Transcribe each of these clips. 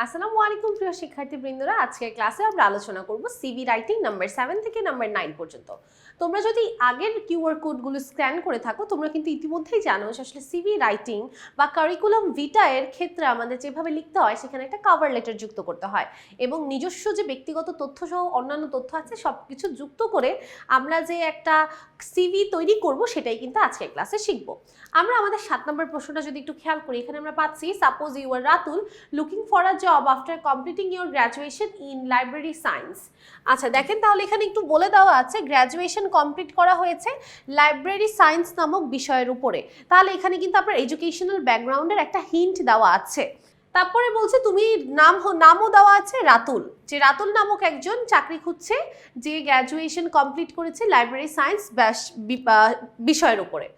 আসসালামু আলাইকুম প্রিয় শিক্ষার্থীবৃন্দরা, আজকের ক্লাসে আমরা আলোচনা করব সিভি রাইটিং নাম্বার 7 থেকে নাম্বার 9 পর্যন্ত। তোমরা যদি আগের কিউআর কোডগুলো স্ক্যান করে থাকো, তোমরা কিন্তু ইতিমধ্যেই জানো যে আসলে সিভি রাইটিং বা কারিকুলাম ভিটা এর ক্ষেত্রে আমাদের যেভাবে লিখতে হয় সেখানে একটা কভার লেটার যুক্ত করতে হয় এবং নিজস্ব যে ব্যক্তিগত তথ্য সহ অন্যান্য তথ্য আছে সবকিছু যুক্ত করে আমরা যে একটা সিভি তৈরি করব সেটাই কিন্তু আজকের ক্লাসে শিখব। আমরা আমাদের 7 নম্বর প্রশ্নটা যদি একটু খেয়াল করি, এখানে আমরা পাচ্ছি suppose you are Ratul looking for a job after completing your graduation in library science. আচ্ছা দেখেন, তাহলে এখানে একটু বলে দেওয়া আছে গ্র্যাজুয়েশন কমপ্লিট করা হয়েছে লাইব্রেরি সায়েন্স নামক বিষয়ের উপরে। তাহলে এখানে কিন্তু আপনার এডুকেশনাল ব্যাকগ্রাউন্ডের একটা হিন্ট দেওয়া আছে। তারপরে বলছে তুমি নামও দেওয়া আছে রাতুল, যে রাতুল নামক একজন চাকরি খুঁজছে যে গ্র্যাজুয়েশন কমপ্লিট করেছে লাইব্রেরি সায়েন্স বিষয়ের উপরে।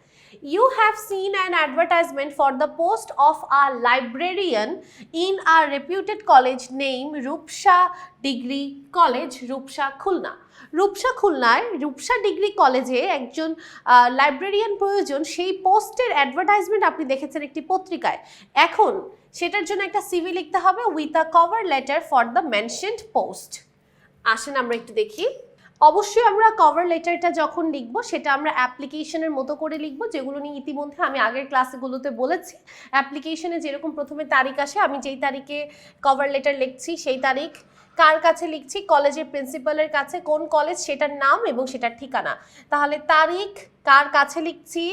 You have seen an advertisement for the post of a librarian in a reputed college named Rupsha Degree College, Rupsha Khulna. Rupsa খুলনায় রূপসা ডিগ্রি কলেজে একজন লাইব্রেরিয়ান প্রয়োজন, সেই পোস্টের অ্যাডভার্টাইজমেন্ট আপনি দেখেছেন একটি পত্রিকায়। এখন সেটার জন্য একটা সিভি লিখতে হবে with a cover letter for the mentioned post. আসেন আমরা একটু দেখি। অবশ্যই আমরা কভার লেটারটা যখন লিখবো সেটা আমরা অ্যাপ্লিকেশনের মতো করে লিখবো, যেগুলো নিয়ে ইতিমধ্যে আমি আগের ক্লাসগুলোতে বলেছি। অ্যাপ্লিকেশনে যেরকম প্রথমে তারিখ আসে, আমি যেই তারিখে কভার লেটার লিখছি সেই তারিখ, কার কাছে লিখছি, কলেজের প্রিন্সিপালের কাছে, কোন কলেজ সেটার নাম এবং সেটার ঠিকানা। তাহলে তারিখ, কার কাছে লিখছি,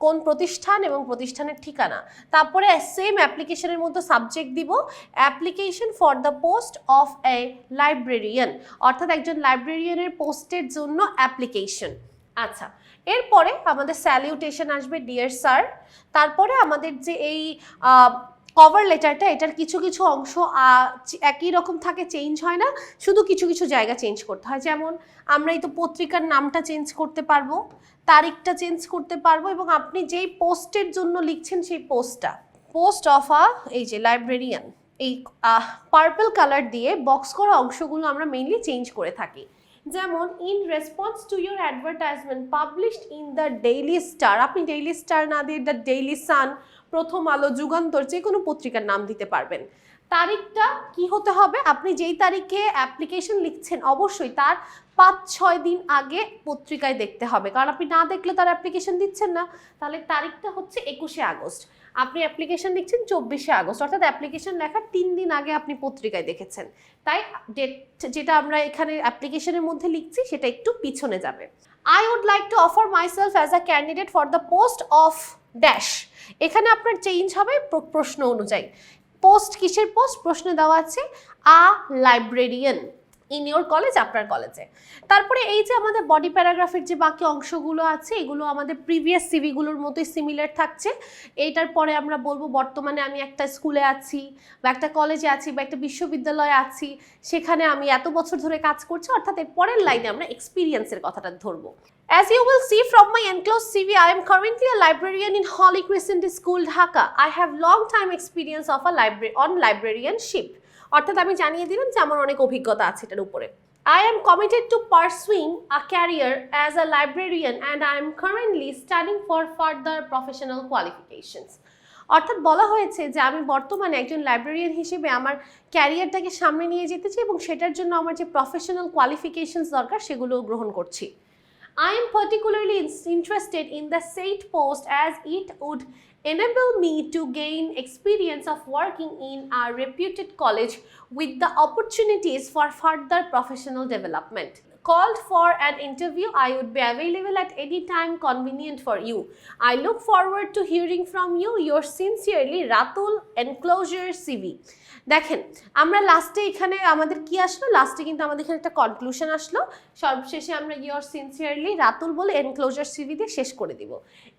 কোন প্রতিষ্ঠান এবং প্রতিষ্ঠানের ঠিকানা। তারপরে সেম অ্যাপ্লিকেশনের মতো সাবজেক্ট দিব application for the post of A librarian, অর্থাৎ একজন লাইব্রেরিয়ানের পোস্টের জন্য অ্যাপ্লিকেশন। আচ্ছা, এরপরে আমাদের স্যালিউটেশন আসবে ডিয়ার স্যার। তারপরে আমাদের যে এই কভার লেটারটা, এটার কিছু কিছু অংশ একই রকম থাকে, চেঞ্জ হয় না, শুধু কিছু কিছু জায়গা চেঞ্জ করতে হয়। যেমন আমরা এই তো পত্রিকার নামটা চেঞ্জ করতে পারবো, তারিখটা চেঞ্জ করতে পারবো, এবং আপনি যেই পোস্টের জন্য লিখছেন সেই পোস্টটা, পোস্ট অফ এই যে লাইব্রেরিয়ান, এই পার্পল কালার দিয়ে বক্স করা অংশগুলো আমরা মেইনলি চেঞ্জ করে থাকি। যেমন in response to your advertisement published in the Daily star, আপনি ডেইলি স্টার না দিয়ে দ্য ডেইলি সান, প্রথম আলো, যুগান্তর, যে কোনো পত্রিকার নাম দিতে পারবেন। তারিখটা কি হতে হবে, আপনি যেই তারিখে অ্যাপ্লিকেশন লিখছেন অবশ্যই তার 5-6 দিন আগে পত্রিকায় দেখতে হবে, কারণ আপনি না দেখলে তার অ্যাপ্লিকেশন দিচ্ছেন না। তাহলে তারিখটা হচ্ছে 21শে আগস্ট, আপনি অ্যাপ্লিকেশন লিখছেন 24শে আগস্ট, অর্থাৎ অ্যাপ্লিকেশন লেখার 3 দিন আগে আপনি পত্রিকায় দেখেছেন, তাই ডেট যেটা আমরা এখানে অ্যাপ্লিকেশনের মধ্যে লিখছি সেটা একটু পিছনে যাবে। I would like to offer myself as a candidate for the post of dash, এখানে আপনার চেঞ্জ হবে প্রশ্ন অনুযায়ী। পোস্ট কিসের পোস্ট, প্রশ্নে দেওয়া আছে আ লাইব্রেরিয়ান ইন ইউর কলেজ, আপনার কলেজে। তারপরে এই যে আমাদের বডি প্যারাগ্রাফের যে বাকি অংশগুলো আছে এগুলো আমাদের প্রিভিয়াস সিভিগুলোর মতোই সিমিলার থাকছে। এইটার পরে আমরা বলবো বর্তমানে আমি একটা স্কুলে আছি বা একটা কলেজে আছি বা একটা বিশ্ববিদ্যালয়ে আছি, সেখানে আমি এত বছর ধরে কাজ করছি, অর্থাৎ এর পরের লাইনে আমরা এক্সপিরিয়েন্সের কথাটা ধরবো। As you will see from my enclosed CV, I am currently a librarian in Holy Crescent School, Dhaka. I have long time experience of a librarianship. অর্থাৎ আমি জানিয়ে দিলাম যে আমার অনেক অভিজ্ঞতা আছে এটার উপরে। I am committed to pursuing a career as a librarian and I am currently studying for further professional qualifications. অর্থাৎ বলা হয়েছে যে আমি বর্তমানে একজন লাইব্রেরিয়ান হিসেবে আমার ক্যারিয়ারটাকে সামনে নিয়ে যেতে চাই এবং সেটার জন্য আমার যে প্রফেশনাল কোয়ালিফিকেশনস দরকার সেগুলো গ্রহণ করছি। I am particularly interested in the said post as it would enable me to gain experience of working in a reputed college with the opportunities for further professional development. Called for an interview, I would be available at any time convenient for you. I look forward to hearing from you. Yours sincerely, Ratul, enclosure CV. দেখেন আমরা লাস্টে এখানে আমাদের কি আসলো, লাস্টে কিন্তু আমাদের এখানে একটা কনক্লুশন আসলো, সর্বশেষে আমরা ইয়োর সিনসিয়ারলি রাতুল বলে এনক্লোজার সিভি দিয়ে শেষ করে দিব।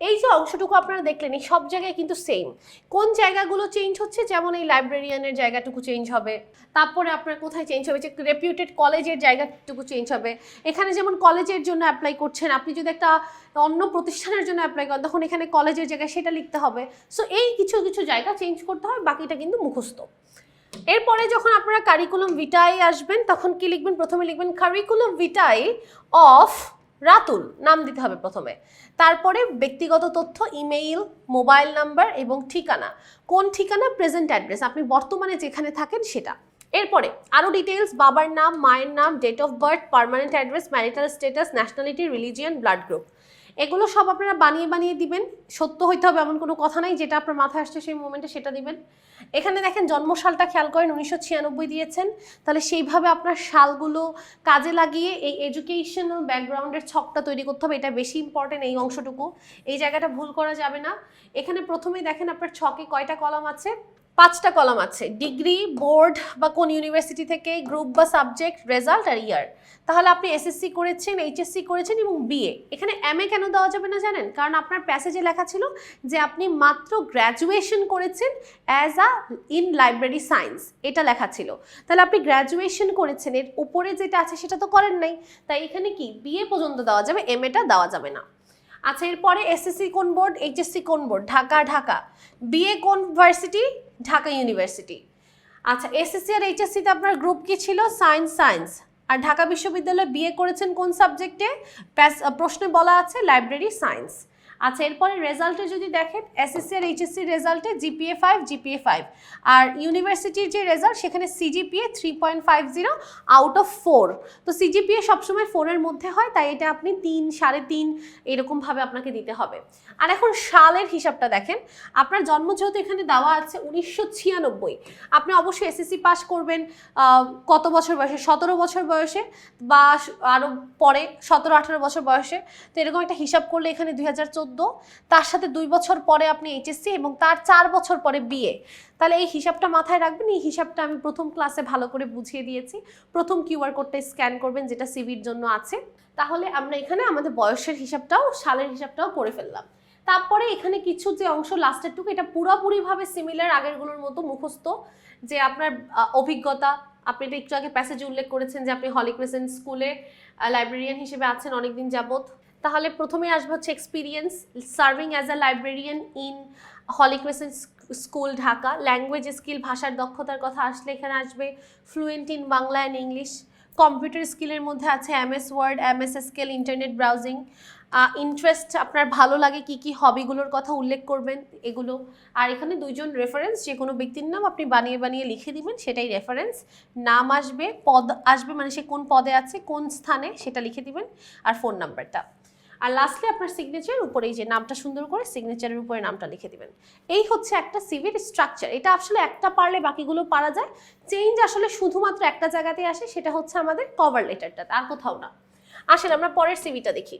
এই যে অংশটুকু আপনারা দেখলেন এই সব জায়গায় কিন্তু সেম, কোন জায়গাগুলো চেঞ্জ হচ্ছে, যেমন এই লাইব্রেরিয়ানের জায়গাটুকু চেঞ্জ হবে, তারপরে আপনার কোথায় চেঞ্জ হবে, যে রেপিউটেড কলেজের জায়গাটুকু চেঞ্জ হবে। এখানে যেমন কলেজের জন্য অ্যাপ্লাই করছেন, আপনি যদি একটা অন্য প্রতিষ্ঠানের জন্য অ্যাপ্লাই করেন তখন এখানে কলেজের জায়গায় সেটা লিখতে হবে। সো এই কিছু কিছু জায়গা চেঞ্জ করতে হয়, বাকিটা কিন্তু মুখস্থ। এরপরে যখন আপনারা কারিকুলাম ভিটায় আসবেন তখন কি লিখবেন, প্রথমে লিখবেন কারিকুলাম ভিটাই অফ রাতুল নাম দিতে হবে প্রথমে, তারপরে ব্যক্তিগত তথ্য, ইমেইল, মোবাইল নাম্বার এবং ঠিকানা। কোন ঠিকানা? প্রেজেন্ট অ্যাড্রেস, আপনি বর্তমানে যেখানে থাকেন সেটা। এরপরে আরও ডিটেলস, বাবার নাম, মায়ের নাম, date of birth, permanent address, marital status, nationality, religion, blood group. এগুলো সব আপনারা বানিয়ে বানিয়ে দিবেন, সত্য হইতে হবে এমন কোনো কথা নাই, যেটা আপনার মাথায় আসছে সেই মোমেন্টে সেটা দিবেন। এখানে দেখেন জন্মসালটা খেয়াল করেন 1996 দিয়েছেন, তাহলে সেইভাবে আপনার সালগুলো কাজে লাগিয়ে এই এডুকেশনাল ব্যাকগ্রাউন্ডের ছকটা তৈরি করতে হবে, এটা বেশি ইম্পর্টেন্ট এই অংশটুকু, এই জায়গাটা ভুল করা যাবে না। এখানে প্রথমেই দেখেন আপনার ছকে কয়টা কলাম আছে? 5টা কলাম আছে, ডিগ্রি, বোর্ড বা কোন ইউনিভার্সিটি থেকে, গ্রুপ বা সাবজেক্ট, রেজাল্ট আর ইয়ার। তাহলে আপনি এসএসসি করেছেন, এইচএসসি করেছেন এবং বিএ। এখানে এমএ কেন দেওয়া যাবে না জানেন? কারণ আপনার প্যাসেজে লেখা ছিল যে আপনি মাত্র গ্র্যাজুয়েশন করেছেন অ্যাজ ইন লাইব্রেরি সায়েন্স, এটা লেখা ছিল। তাহলে আপনি গ্র্যাজুয়েশন করেছেন, এর উপরে যেটা আছে সেটা তো করেন নাই, তাই এখানে কি বিএ পর্যন্ত দেওয়া যাবে, এমএটা দেওয়া যাবে না। আচ্ছা, এরপরে এসএসসি কোন বোর্ড, এইচএসসি কোন বোর্ড? ঢাকা। বিএ কোন ভার্সিটি? ঢাকা ইউনিভার্সিটি। আচ্ছা, এসএসসি আর এইচএসসিতে আপনার গ্রুপ কি ছিল? সায়েন্স। আর ঢাকা বিশ্ববিদ্যালয়ে বিএ করেছেন কোন সাবজেক্টে? প্রশ্নে বলা আছে লাইব্রেরি সায়েন্স। আচ্ছা, এরপরে রেজাল্টে যদি দেখেন এসএসসি আর এইচএসসি রেজাল্টে জিপিএ 5 আর ইউনিভার্সিটির যে রেজাল্ট সেখানে সিজিপিএ 3.50 আউট অফ 4। তো সিজিপিএ সবসময় 4-এর মধ্যে হয়, তাই এটা আপনি 3, 3.5 এরকমভাবে আপনাকে দিতে হবে। আর এখন সালের হিসাবটা দেখেন, আপনার জন্ম যেহেতু এখানে দেওয়া আছে 1996, আপনি অবশ্যই এসএসসি পাস করবেন কত বছর বয়সে? 17 বছর বয়সে বা আরও পরে 17-18 বছর বয়সে। তো এরকম একটা হিসাব করলে এখানে 2014, তার সাথে 2 বছর পরে আপনি এইচএসসি এবং তার 4 বছর পরে বিএ। তাহলে এই হিসাবটা মাথায় রাখবেন, এই হিসাবটা আমি প্রথম ক্লাসে ভালো করে বুঝিয়ে দিয়েছি। প্রথম কিউআর কোডটা স্ক্যান করবেন যেটা সিভির জন্য আছে, তাহলে আমরা এখানে আমাদের বয়সের হিসাবটাও, সালের হিসাবটাও করে ফেললাম। তারপরে এখানে কিছু যে অংশ লাস্টের টুকু, এটা পুরোপুরিভাবে সিমিলার আগেরগুলোর মতো মুখস্থ, যে আপনার অভিজ্ঞতা, আপনি এটা একটু আগে প্যাসেজে উল্লেখ করেছেন যে আপনি হলি ক্রিসেন্ট স্কুলে লাইব্রেরিয়ান হিসেবে আছেন অনেকদিন যাবত। তাহলে প্রথমে আসবে হচ্ছে experience serving as a librarian in Holy Crescent School Dhaka. Language skill, ভাষার দক্ষতার কথা আসলে এখানে আসবে fluent in Bangla and English. Computer স্কিলের মধ্যে আছে MS Word, MS Excel, internet browsing. Interest, আপনার ভালো লাগে কি কি হবিগুলোর কথা উল্লেখ করবেন এগুলো। আর এখানে 2জন রেফারেন্স, যে কোনো ব্যক্তির নাম আপনি বানিয়ে বানিয়ে লিখে দিবেন, সেটাই রেফারেন্স। নাম আসবে, পদ আসবে, মানে সে কোন পদে আছে, কোন স্থানে, সেটা লিখে দিবেন, আর ফোন নাম্বারটা। আর লাস্টলি আপনার সিগনেচার উপরে, এই যে নামটা সুন্দর করে সিগনেচারের উপরে নামটা লিখে দিবেন। এই হচ্ছে একটা সিভির স্ট্রাকচার। এটা আসলে একটা পারলে বাকিগুলো পারা যায়। চেঞ্জ আসলে শুধুমাত্র একটা জায়গাতেই আসে, সেটা হচ্ছে আমাদের কভার লেটারটা, আর কোথাও না। আসলে আমরা পরের সিভিটা দেখি।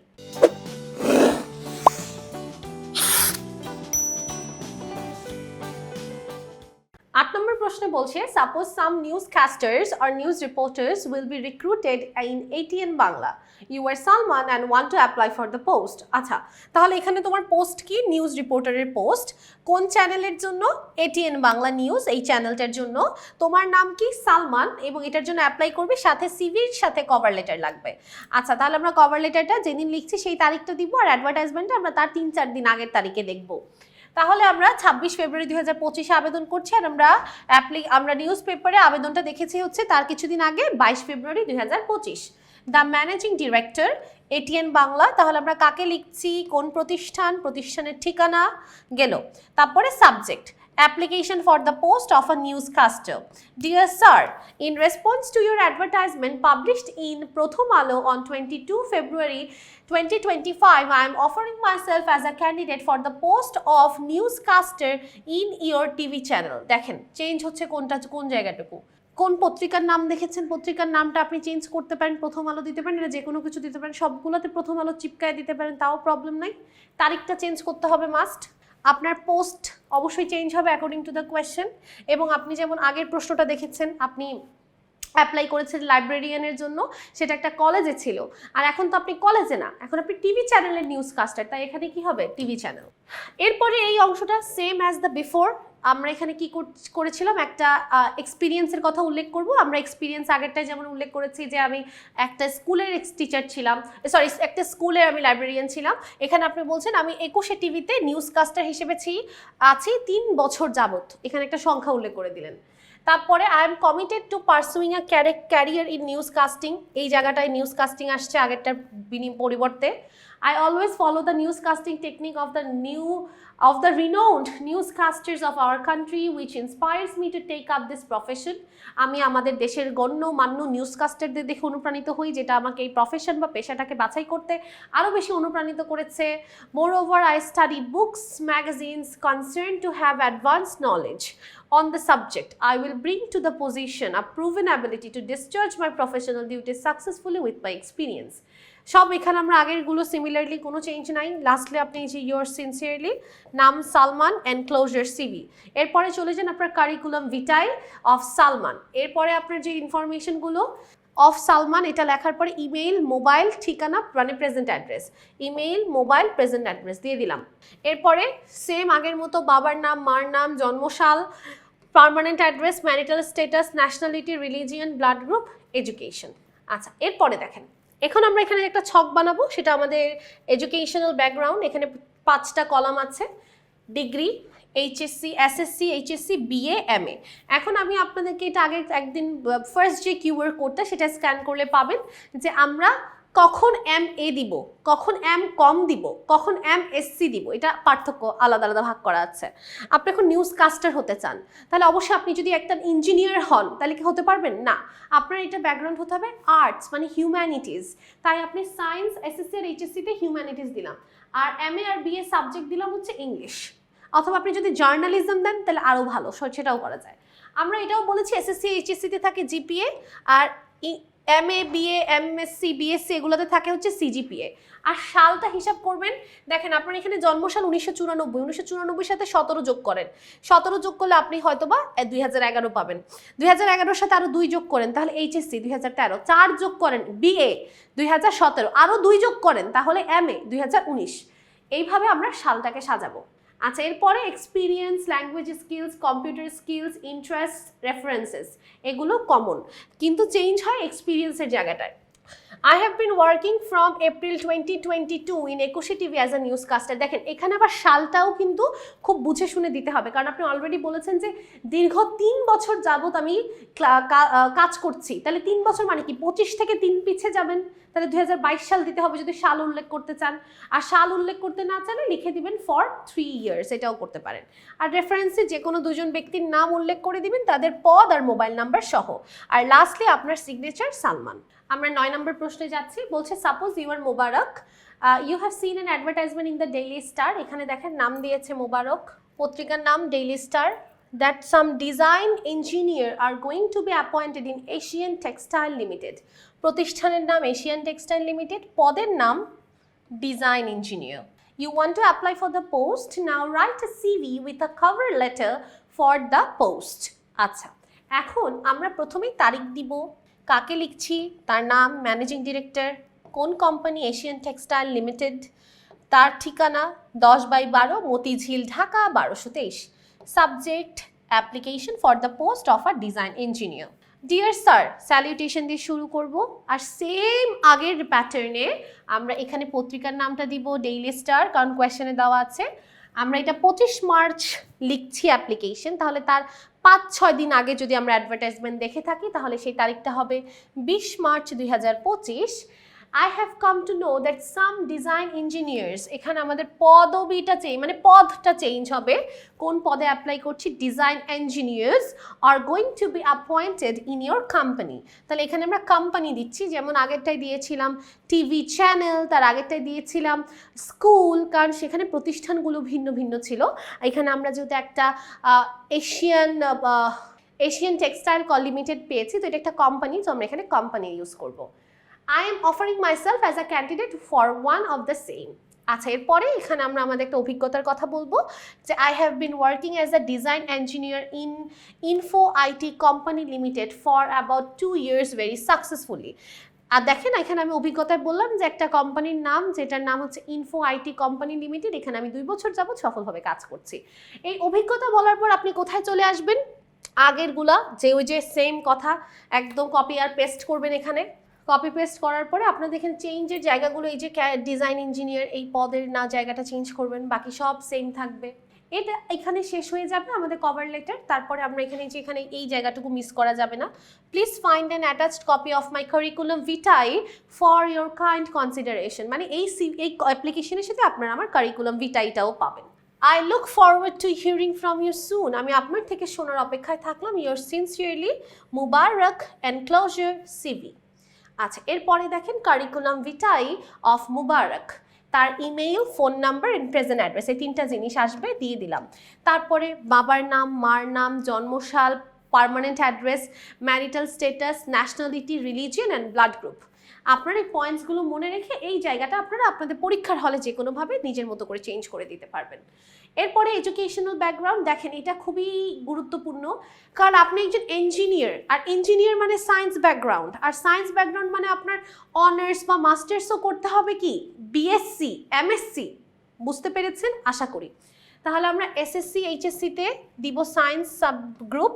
8 নম্বর প্রশ্নে বলছে, suppose some newscasters or news reporters will be recruited in ATN Bangla. You are Salman and want to apply for the post. আচ্ছা, তাহলে এখানে তোমার পোস্ট কি? নিউজ রিপোর্টারের পোস্ট। কোন চ্যানেলের জন্য? ATN বাংলা নিউজ, এই চ্যানেলটার জন্য। তোমার নাম কি? সালমান, এবং এটার জন্য অ্যাপ্লাই করবে, সাথে সিভির সাথে কভার লেটার লাগবে। আচ্ছা, তাহলে আমরা কভার লেটারটা যেদিন লিখছি সেই তারিখটা দিব, আর অ্যাডভার্টাইজমেন্টটা আমরা তার 3-4 দিন আগের তারিখে দেখব। তাহলে আমরা 26 ফেব্রুয়ারি 2025-এ আবেদন করছি, আর আমরা নিউজ পেপারে আবেদনটা দেখেছি হচ্ছে তার কিছুদিন আগে 22 ফেব্রুয়ারি 2025। The managing director ATN Bangla. তাহলে আমরা কাকে লিখছি? কোন প্রতিষ্ঠান, প্রতিষ্ঠানের ঠিকানা গেল। তারপরে subject, application for the post of a newscaster. Dear sir, in response to your advertisement published in Prothom Alo on 22 February 2025, I am offering myself as a candidate for the post of newscaster in your TV channel. দেখেন change হচ্ছে কোনটা, কোন জায়গাটুকু, কোন পত্রিকার নাম দেখেছেন, পত্রিকার নামটা আপনি চেঞ্জ করতে পারেন, প্রথম আলো দিতে পারেন, এটা যে কোনো কিছু দিতে পারেন, সবগুলোতে প্রথম আলো চিপকায় দিতে পারেন, তাও প্রবলেম নাই। তারিখটা চেঞ্জ করতে হবে মাস্ট। আপনার পোস্ট অবশ্যই চেঞ্জ হবে অ্যাকর্ডিং টু দ্য কোয়েশ্চেন। এবং আপনি যেমন আগের প্রশ্নটা দেখেছেন, আপনি অ্যাপ্লাই করেছেন লাইব্রেরিয়ানের জন্য, সেটা একটা কলেজে ছিল, আর এখন তো আপনি কলেজে না, এখন আপনি টিভি চ্যানেলের নিউজকাস্টার, তাই এখানে কি হবে? TV channel. এরপরে এই অংশটা সেম অ্যাজ দ্য বিফোর। আমরা এখানে কি করেছিলাম, একটা এক্সপিরিয়েন্সের কথা উল্লেখ করব। আমরা এক্সপিরিয়েন্স আগেরটাই যেমন উল্লেখ করেছি যে আমি একটা স্কুলের টিচার ছিলাম, একটা স্কুলের আমি লাইব্রেরিয়ান ছিলাম। এখানে আপনি বলছেন আমি 21 টিভিতে নিউজকাস্টার হিসেবে আছি 3 বছর যাবত, এখানে একটা সংখ্যা উল্লেখ করে দিলেন। তারপরে I am committed two pursuing a career in news casting, এই জায়গাটায় নিউজ কাস্টিং আসছে আগেরটার পরিবর্তে। I always follow the newscasting technique of the renowned newscasters of our country, which inspires me to take up this profession. আমি আমাদের দেশের গণ্যমান্য নিউজকাস্টারদের দেখে অনুপ্রাণিত হই, যেটা আমাকে এই প্রফেশন বা পেশাটাকে বাছাই করতে আরও বেশি অনুপ্রাণিত করেছে। Moreover, I study books, magazines concerned to have advanced knowledge on the subject. I will bring to the position a proven ability to discharge my professional duties successfully with my experience. সব এখানে আমরা আগেরগুলো similarly কোনো change নাই। Lastly আপনি যে your sincerely, নাম Salman, enclosure CV. এরপরে চলে যান আপনার কারিকুলাম ভিটাই অফ সালমান। এরপরে আপনার যে ইনফরমেশনগুলো অফ সালমান, এটা লেখার পরে ইমেইল, মোবাইল, ঠিকানা মানে present address, email, mobile, present address দিয়ে দিলাম। এরপরে সেম আগের মতো বাবার নাম, মার নাম, জন্মসাল, permanent address, marital status, nationality, religion, blood group, education. আচ্ছা, এরপরে দেখেন এখন আমরা এখানে একটা ছক বানাবো, সেটা আমাদের এডুকেশনাল ব্যাকগ্রাউন্ড। এখানে 5টা কলাম আছে, degree, HSC, SSC, HSC, BA, MA. এখন আমি আপনাদেরকে এটা আগে একদিন ফার্স্ট যে কিউআর কোডটা সেটা স্ক্যান করলে পাবেন যে আমরা কখন এমএ দিব, কখন এম কম দিব, কখন এমএসসি দিব, এটা পার্থক্য আলাদা আলাদা ভাগ করা আছে। আপনি এখন নিউজ কাস্টার হতে চান, তাহলে অবশ্যই আপনি যদি একটা ইঞ্জিনিয়ার হন তাহলে কি হতে পারবেন না, আপনার এটা ব্যাকগ্রাউন্ড হতে হবে আর্টস মানে হিউম্যানিটিজ, তাই আপনি সায়েন্স, এসএসসি আর এইচএসসিতে হিউম্যানিটিজ দিলাম, আর এমএ আর বিএ সাবজেক্ট দিলাম হচ্ছে ইংলিশ। অথবা আপনি যদি জার্নালিজম দেন তাহলে আরও ভালো, সেটাও করা যায়। আমরা এটাও বলেছি এসএসসি এইচএসসিতে থাকে জিপিএ, আর এমএ, বিএ, এমএসসি, বিএসসি এগুলোতে থাকে হচ্ছে সিজিপিএ। আর সালটা হিসাব করবেন, দেখেন আপনার এখানে জন্মসাল 1994, 1994 সাথে 17 যোগ করেন, 17 যোগ করলে আপনি হয়তোবা 2011 পাবেন, 2011 সাথে আরও 2 যোগ করেন তাহলে এইচএসসি 2013, 4 যোগ করেন বিএ 2017, আরও 2 যোগ করেন তাহলে এমএ 2019। এইভাবে আমরা সালটাকে সাজাবো। আচ্ছা, এরপরে experience, language skills, computer skills, interest, references এগুলো কমন, কিন্তু চেঞ্জ হয় এক্সপিরিয়েন্সের জায়গাটায়। I have been working from April 2022 in 21 TV as a newscaster। দেখেন এখানে আবার সালটাও কিন্তু খুব বুঝে শুনে দিতে হবে, কারণ আপনি অলরেডি বলেছেন যে দীর্ঘ 3 বছর যাবত আমি কাজ করছি, তাহলে 3 বছর মানে কি 25 থেকে 3 পিছিয়ে যাবেন, তাহলে 2022 সাল দিতে হবে যদি সাল উল্লেখ করতে চান। আর সাল উল্লেখ করতে না চাইলে লিখে দিবেন ফর 3 ইয়ার্স, এটাও করতে পারেন। আর রেফারেন্সে যে কোনো 2জন ব্যক্তির নাম উল্লেখ করে দিবেন, তাদের পদ আর মোবাইল নাম্বার সহ। আর লাস্টলি আপনার সিগনেচার সালমান। আমরা 9 নম্বর প্রশ্নে যাচ্ছি, বলছে suppose you are Mobarak, you have seen an advertisement in the Daily Star. এখানে দেখেন নাম দিয়েছে মোবারক, পত্রিকার নাম Daily Star, that some design engineer are going to be appointed in Asian Textile Limited। প্রতিষ্ঠানের নাম এশিয়ান টেক্সটাইল লিমিটেড, পদের নাম design engineer. You want to apply for the post, now write a CV with a cover letter for the post। আচ্ছা, এখন আমরা প্রথমেই তারিখ দিব, কাকে লিখছি, তার নাম, ম্যানেজিং ডিরেক্টর, কোন কোম্পানি, এশিয়ান টেক্সটাইল লিমিটেড, তার ঠিকানা 10/12 Motijheel, Dhaka 1223, subject application for the post of a design engineer. Dear sir, salutation দিয়ে শুরু করব, আর সেম আগের প্যাটার্নে আমরা এখানে পত্রিকার নামটা দিব ডেইলি স্টার, কারণ কোয়েশ্চেনে দেওয়া আছে। আমরা এটা 25 মার্চ লিখছি অ্যাপ্লিকেশন, তাহলে তার 5-6 দিন আগে যদি আমরা অ্যাডভার্টাইজমেন্ট দেখে থাকি তাহলে সেই তারিখটা হবে 20 March 2025। I have come to know that some design engineers, এখানে আমাদের পদবিটা মানে পদটা চেঞ্জ হবে, কোন পদে অ্যাপ্লাই করছি, design engineers are going to be appointed in your company. তাহলে এখানে আমরা কোম্পানি দিচ্ছি, যেমন আগেরটাই দিয়েছিলাম টিভি চ্যানেল, তার আগেরটাই দিয়েছিলাম স্কুল, কারণ সেখানে প্রতিষ্ঠানগুলো ভিন্ন ভিন্ন ছিল। এখানে আমরা যেহেতু একটা এশিয়ান টেক্সটাইল লিমিটেড পেয়েছি, তো এটা একটা কোম্পানি, তো আমরা এখানে কোম্পানি ইউজ করব। I am offering myself as a candidate for one of the same। আচ্ছা, এরপরে এখানে আমরা আমাদের একটা অভিজ্ঞতার কথা বলবো যে I have been working as a design engineer in Info IT Company Limited for about 2 years very successfully। আর দেখেন এখানে আমি অভিজ্ঞতায় বললাম যে একটা কোম্পানির নাম, যেটার নাম হচ্ছে ইনফো আইটি কোম্পানি লিমিটেড, এখানে আমি 2 বছর যাবত সফলভাবে কাজ করছি। এই অভিজ্ঞতা বলার পর আপনি কোথায় চলে আসবেন, আগেরগুলা ওই যে সেম কথা একদম কপি আর পেস্ট করবেন। এখানে কপি পেস্ট করার পরে আপনারা দেখেন চেঞ্জের জায়গাগুলো, এই যে ডিজাইন ইঞ্জিনিয়ার এই পদের না জায়গাটা চেঞ্জ করবেন, বাকি সব সেম থাকবে। এটা এখানে শেষ হয়ে যাবে আমাদের কভার লেটার। তারপরে আমরা এখানে এই জায়গাটুকু মিস করা যাবে না। Please find an attached copy of my curriculum vitae for your kind consideration, মানে এই অ্যাপ্লিকেশনের সাথে আপনারা আমার কারিকুলাম ভিটাইটাও পাবেন। I look forward to hearing from you soon. আমি আপনার থেকে শোনার অপেক্ষায় থাকলাম। Yours sincerely, Mubarak enclosure CV. আচ্ছা, এরপরে দেখেন কারিকুলাম ভিটাই অফ মুবারক, তার email, phone number and present address, এই তিনটা জিনিস আসবে, দিয়ে দিলাম। তারপরে বাবার নাম, মার নাম, জন্মসাল, permanent address, marital status, nationality, religion and blood group. আপনার এই পয়েন্টসগুলো মনে রেখে এই জায়গাটা আপনারা আপনাদের পরীক্ষার হলে যে কোনোভাবে নিজের মতো করে চেঞ্জ করে দিতে পারবেন। এরপরে এডুকেশনাল ব্যাকগ্রাউন্ড দেখেন, এটা খুবই গুরুত্বপূর্ণ, কারণ আপনি একজন ইঞ্জিনিয়ার, আর ইঞ্জিনিয়ার মানে সায়েন্স ব্যাকগ্রাউন্ড, আর সায়েন্স ব্যাকগ্রাউন্ড মানে আপনার অনার্স বা মাস্টার্সও করতে হবে কি বিএসসি, এমএসসি, বুঝতে পেরেছেন আশা করি। তাহলে আমরা এসএসসি এইচএসসিতে দিব সায়েন্স সাব গ্রুপ,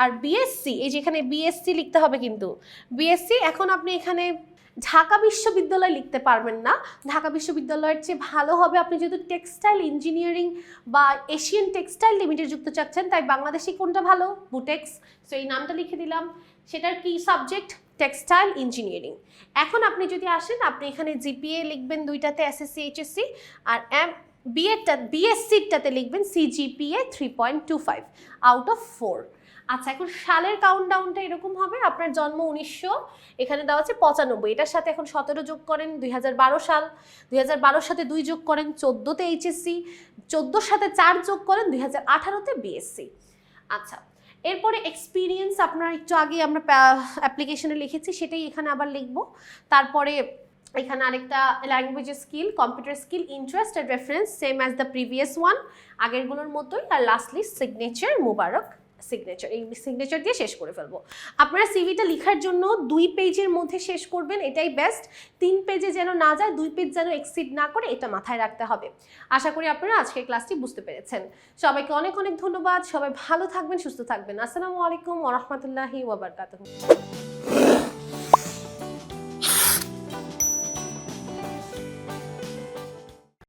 আর বিএসসি এই যে এখানে বিএসসি লিখতে হবে, কিন্তু বিএসসি এখন আপনি এখানে ঢাকা বিশ্ববিদ্যালয় লিখতে পারবেন না, ঢাকা বিশ্ববিদ্যালয়ের চেয়ে ভালো হবে আপনি যেহেতু টেক্সটাইল ইঞ্জিনিয়ারিং বা এশিয়ান টেক্সটাইল লিমিটেড যুক্ত চাচ্ছেন, তাই বাংলাদেশি কোনটা ভালো, বুটেক্স, সো এই নামটা লিখে দিলাম। সেটার কি সাবজেক্ট, টেক্সটাইল ইঞ্জিনিয়ারিং। এখন আপনি যদি আসেন, আপনি এখানে জিপিএ লিখবেন দুইটাতে, এসএসসি এইচএসসি, আর বিএসসিটাতে লিখবেন সিজিপিএ 3.25 আউট অফ 4। আচ্ছা, এখন সালের কাউন্টডাউনটা এরকম হবে, আপনার জন্ম 1900, এখানে দেওয়া আছে 95, এটার সাথে এখন 17 যোগ করেন 2012 সাল, 2012 সাথে 2 যোগ করেন 14তে এইচএসসি, 14 সাথে 4 যোগ করেন 2018তে বিএসসি। আচ্ছা, এরপরে এক্সপিরিয়েন্স আপনার একটু আগে আমরা অ্যাপ্লিকেশনে লিখেছি, সেটাই এখানে আবার লিখব। তারপরে এখানে আরেকটা language skill, computer skill, interest আর reference same as the previous one, আগেরগুলোর মতোই। আর লাস্টলি সিগনেচার, মুবারক সিগনেচার, এই সিগনেচার দিয়ে শেষ করে ফেলবো। আপনারা সিভিটা লেখার জন্য 2 পেজের মধ্যে শেষ করবেন, এটাই বেস্ট। 3 পেজে যেন না যায়, 2 পেজ যেন এক্সিড না করে, এটা মাথায় রাখতে হবে। আশা করি আপনারা আজকের ক্লাসটি বুঝতে পেরেছেন। সবাইকে অনেক অনেক ধন্যবাদ, সবাই ভালো থাকবেন, সুস্থ থাকবেন। আসসালামু আলাইকুম ওয়া রাহমাতুল্লাহি ওয়া বারাকাতুহু।